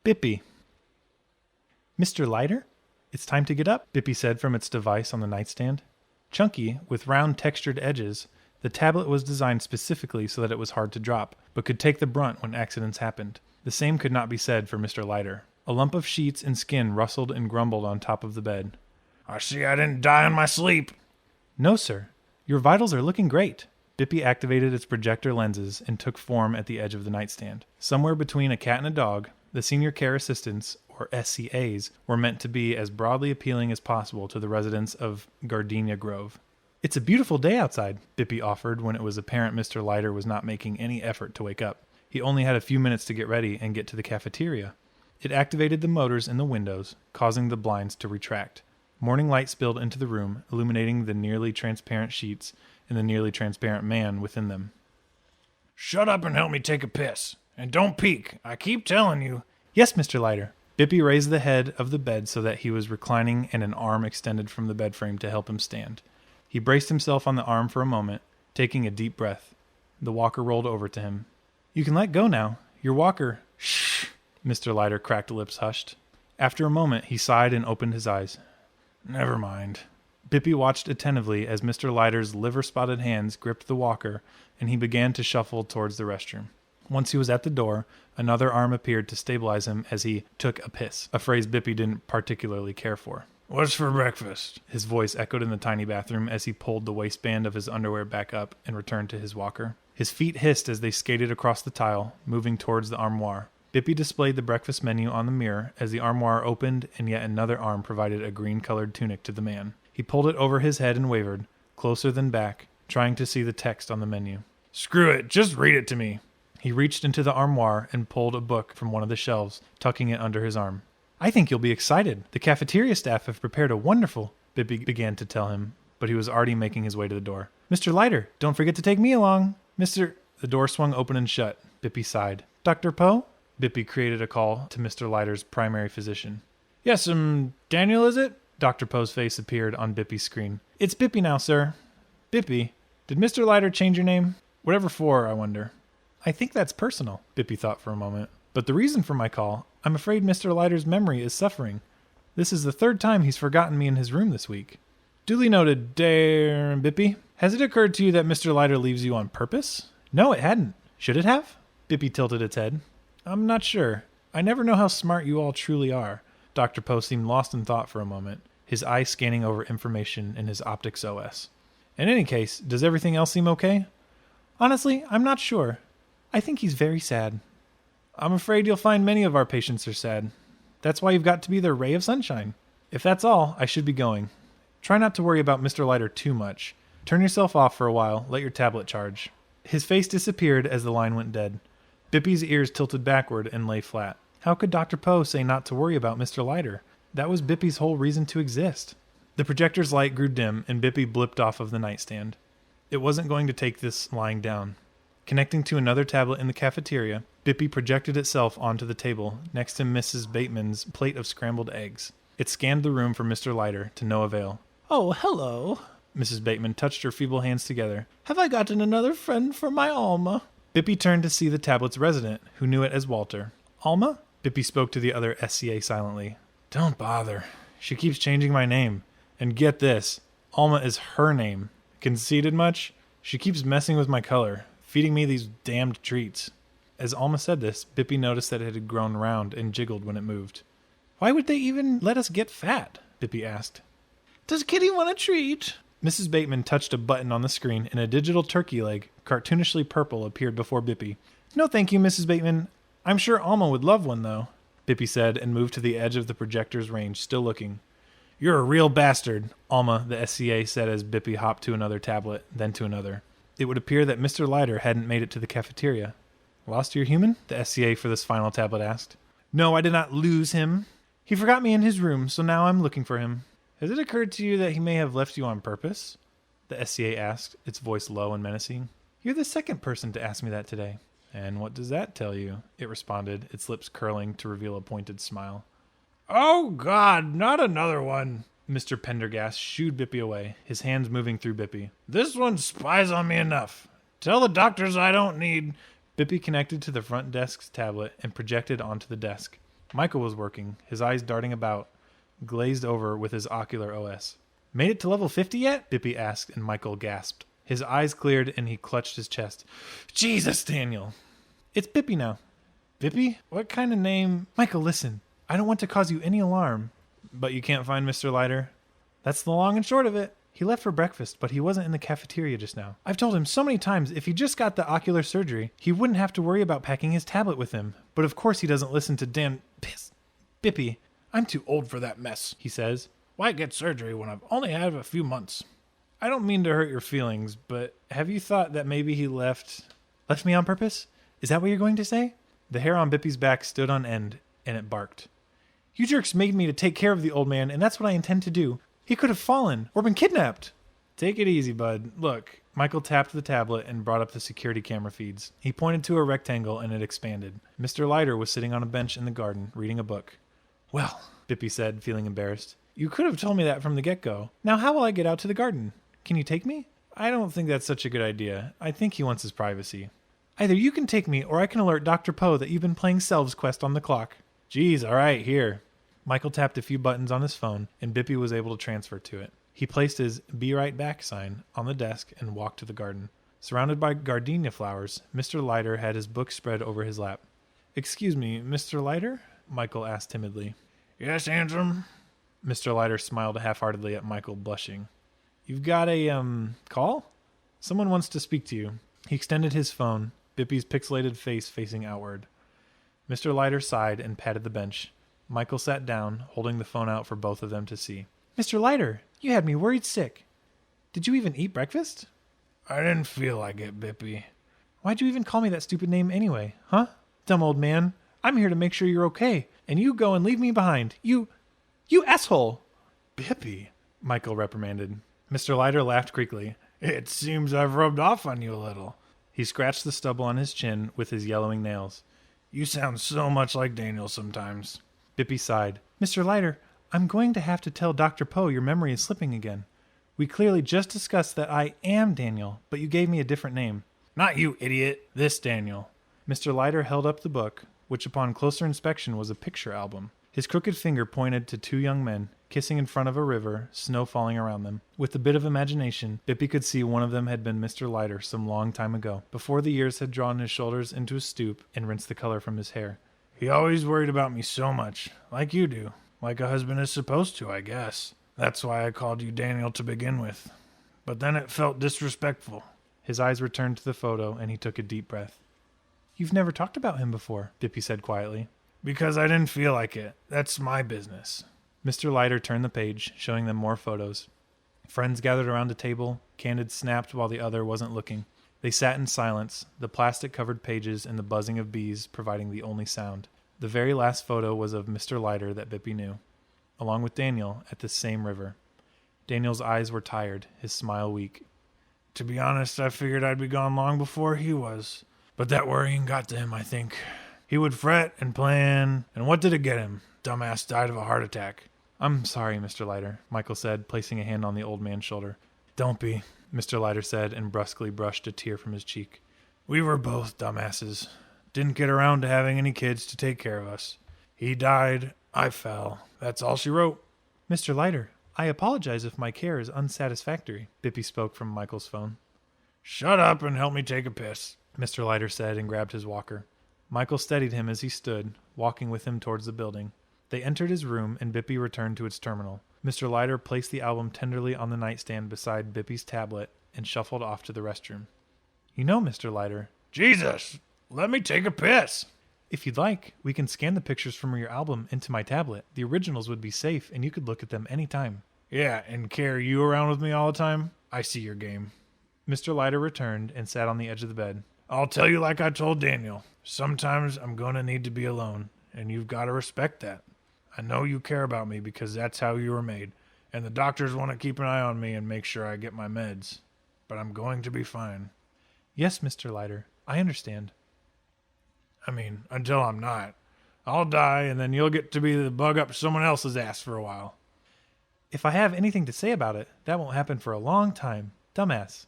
Bippy. Mr. Leider? It's time to get up, Bippy said from its device on the nightstand. Chunky, with round textured edges, the tablet was designed specifically so that it was hard to drop, but could take the brunt when accidents happened. The same could not be said for Mr. Leider. A lump of sheets and skin rustled and grumbled on top of the bed. I see I didn't die in my sleep. No, sir. Your vitals are looking great. Bippy activated its projector lenses and took form at the edge of the nightstand. Somewhere between a cat and a dog, the senior care assistants, or SCAs, were meant to be as broadly appealing as possible to the residents of Gardenia Grove. It's a beautiful day outside, Bippy offered when it was apparent Mr. Leider was not making any effort to wake up. He only had a few minutes to get ready and get to the cafeteria. It activated the motors in the windows, causing the blinds to retract. Morning light spilled into the room, illuminating the nearly transparent sheets and the nearly transparent man within them. Shut up and help me take a piss. And don't peek. I keep telling you. Yes, Mr. Leider. Bippy raised the head of the bed so that he was reclining and an arm extended from the bed frame to help him stand. He braced himself on the arm for a moment, taking a deep breath. The walker rolled over to him. You can let go now. Your walker... Shh! Mr. Leider cracked lips hushed. After a moment, he sighed and opened his eyes. Never mind. Bippy watched attentively as Mr. Leider's liver-spotted hands gripped the walker, and he began to shuffle towards the restroom. Once he was at the door, another arm appeared to stabilize him as he took a piss, a phrase Bippy didn't particularly care for. What's for breakfast? His voice echoed in the tiny bathroom as he pulled the waistband of his underwear back up and returned to his walker. His feet hissed as they skated across the tile, moving towards the armoire. Bippy displayed the breakfast menu on the mirror as the armoire opened and yet another arm provided a green-colored tunic to the man. He pulled it over his head and wavered, closer than back, trying to see the text on the menu. Screw it, just read it to me. He reached into the armoire and pulled a book from one of the shelves, tucking it under his arm. I think you'll be excited. The cafeteria staff have prepared a wonderful... Bippy began to tell him, but he was already making his way to the door. Mr. Leider, don't forget to take me along. Mr. The door swung open and shut. Bippy sighed. Dr. Poe? Bippy created a call to Mr. Leider's primary physician. Yes, Daniel, is it? Dr. Poe's face appeared on Bippy's screen. It's Bippy now, sir. Bippy, did Mr. Leider change your name? Whatever for, I wonder. I think that's personal, Bippy thought for a moment. But the reason for my call, I'm afraid Mr. Leider's memory is suffering. This is the third time he's forgotten me in his room this week. Duly noted, Bippy. Has it occurred to you that Mr. Leider leaves you on purpose? No, it hadn't. Should it have? Bippy tilted its head. I'm not sure. I never know how smart you all truly are. Dr. Poe seemed lost in thought for a moment, his eyes scanning over information in his optics OS. In any case, does everything else seem okay? Honestly, I'm not sure. I think he's very sad. I'm afraid you'll find many of our patients are sad. That's why you've got to be their ray of sunshine. If that's all, I should be going. Try not to worry about Mr. Leider too much. Turn yourself off for a while, let your tablet charge. His face disappeared as the line went dead. Bippy's ears tilted backward and lay flat. How could Dr. Poe say not to worry about Mr. Leider? That was Bippy's whole reason to exist. The projector's light grew dim, and Bippy blipped off of the nightstand. It wasn't going to take this lying down. Connecting to another tablet in the cafeteria, Bippy projected itself onto the table next to Mrs. Bateman's plate of scrambled eggs. It scanned the room for Mr. Leider, to no avail. Oh, hello. Mrs. Bateman touched her feeble hands together. Have I gotten another friend for my Alma? Bippy turned to see the tablet's resident, who knew it as Walter. Alma? Bippy spoke to the other SCA silently. Don't bother. She keeps changing my name. And get this, Alma is her name. Conceited much? She keeps messing with my color, feeding me these damned treats. As Alma said this, Bippy noticed that it had grown round and jiggled when it moved. Why would they even let us get fat? Bippy asked. Does Kitty want a treat? Mrs. Bateman touched a button on the screen, and a digital turkey leg, cartoonishly purple, appeared before Bippy. No thank you, Mrs. Bateman. I'm sure Alma would love one, though, Bippy said, and moved to the edge of the projector's range, still looking. You're a real bastard, Alma, the SCA said as Bippy hopped to another tablet, then to another. It would appear that Mr. Leider hadn't made it to the cafeteria. Lost your human? The SCA for this final tablet asked. No, I did not lose him. He forgot me in his room, so now I'm looking for him. Has it occurred to you that he may have left you on purpose? The SCA asked, its voice low and menacing. You're the second person to ask me that today. And what does that tell you? It responded, its lips curling to reveal a pointed smile. Oh, God, not another one. Mr. Pendergast shooed Bippy away, his hands moving through Bippy. This one spies on me enough. Tell the doctors I don't need... Bippy connected to the front desk's tablet and projected onto the desk. Michael was working, his eyes darting about, glazed over with his ocular OS. Made it to level 50 yet? Bippy asked, and Michael gasped. His eyes cleared, and he clutched his chest. Jesus, Daniel. It's Bippy now. Bippy? What kind of name? Michael, listen. I don't want to cause you any alarm. But you can't find Mr. Leider? That's the long and short of it. He left for breakfast, but he wasn't in the cafeteria just now. I've told him so many times if he just got the ocular surgery, he wouldn't have to worry about packing his tablet with him. But of course he doesn't listen to Bippy. I'm too old for that mess, he says. Why get surgery when I've only had a few months? I don't mean to hurt your feelings, but have you thought that maybe he left me on purpose? Is that what you're going to say? The hair on Bippy's back stood on end, and it barked. You jerks made me to take care of the old man, and that's what I intend to do. He could have fallen or been kidnapped. Take it easy, bud. Look. Michael tapped the tablet and brought up the security camera feeds. He pointed to a rectangle and it expanded. Mr. Leider was sitting on a bench in the garden, reading a book. Well, Bippy said, feeling embarrassed. You could have told me that from the get-go. Now how will I get out to the garden? Can you take me? I don't think that's such a good idea. I think he wants his privacy. Either you can take me or I can alert Dr. Poe that you've been playing Selves Quest on the clock. Geez, all right, here. Michael tapped a few buttons on his phone, and Bippy was able to transfer to it. He placed his "Be Right Back" sign on the desk and walked to the garden. Surrounded by gardenia flowers, Mr. Leider had his book spread over his lap. Excuse me, Mr. Leider? Michael asked timidly. Yes, handsome? Mr. Leider smiled half-heartedly at Michael, blushing. You've got a, call? Someone wants to speak to you. He extended his phone, Bippy's pixelated face facing outward. Mr. Leider sighed and patted the bench. Michael sat down, holding the phone out for both of them to see. Mr. Leider, you had me worried sick. Did you even eat breakfast? I didn't feel like it, Bippy. Why'd you even call me that stupid name anyway, huh? Dumb old man. I'm here to make sure you're okay, and you go and leave me behind. You asshole! Bippy, Michael reprimanded. Mr. Leider laughed creakily. It seems I've rubbed off on you a little. He scratched the stubble on his chin with his yellowing nails. You sound so much like Daniel sometimes. Bippy sighed. Mr. Leider, I'm going to have to tell Dr. Poe your memory is slipping again. We clearly just discussed that I am Daniel, but you gave me a different name. Not you, idiot. This Daniel. Mr. Leider held up the book, which upon closer inspection was a picture album. His crooked finger pointed to two young men, kissing in front of a river, snow falling around them. With a bit of imagination, Bippy could see one of them had been Mr. Leider some long time ago, before the years had drawn his shoulders into a stoop and rinsed the color from his hair. He always worried about me so much, like you do. Like a husband is supposed to, I guess. That's why I called you Daniel to begin with. But then it felt disrespectful. His eyes returned to the photo, and he took a deep breath. You've never talked about him before, Bippy said quietly. Because I didn't feel like it. That's my business. Mr. Leider turned the page, showing them more photos. Friends gathered around a table. Candid snapped while the other wasn't looking. They sat in silence, the plastic-covered pages and the buzzing of bees providing the only sound. The very last photo was of Mr. Leider that Bippy knew, along with Daniel at this same river. Daniel's eyes were tired, his smile weak. To be honest, I figured I'd be gone long before he was. But that worrying got to him, I think. He would fret and plan, and what did it get him? Dumbass died of a heart attack. I'm sorry, Mr. Leider, Michael said, placing a hand on the old man's shoulder. Don't be, Mr. Leider said, and brusquely brushed a tear from his cheek. We were both dumbasses. Didn't get around to having any kids to take care of us. He died, I fell. That's all she wrote. Mr. Leider, I apologize if my care is unsatisfactory, Bippy spoke from Michael's phone. Shut up and help me take a piss, Mr. Leider said and grabbed his walker. Michael steadied him as he stood, walking with him towards the building. They entered his room, and Bippy returned to its terminal. Mr. Leider placed the album tenderly on the nightstand beside Bippy's tablet and shuffled off to the restroom. You know, Mr. Leider. Jesus, let me take a piss. If you'd like, we can scan the pictures from your album into my tablet. The originals would be safe, and you could look at them any time. Yeah, and carry you around with me all the time? I see your game. Mr. Leider returned and sat on the edge of the bed. I'll tell you like I told Daniel. Sometimes I'm going to need to be alone, and you've got to respect that. I know you care about me because that's how you were made, and the doctors want to keep an eye on me and make sure I get my meds. But I'm going to be fine. Yes, Mr. Leider, I understand. I mean, until I'm not. I'll die, and then you'll get to be the bug up someone else's ass for a while. If I have anything to say about it, that won't happen for a long time. Dumbass.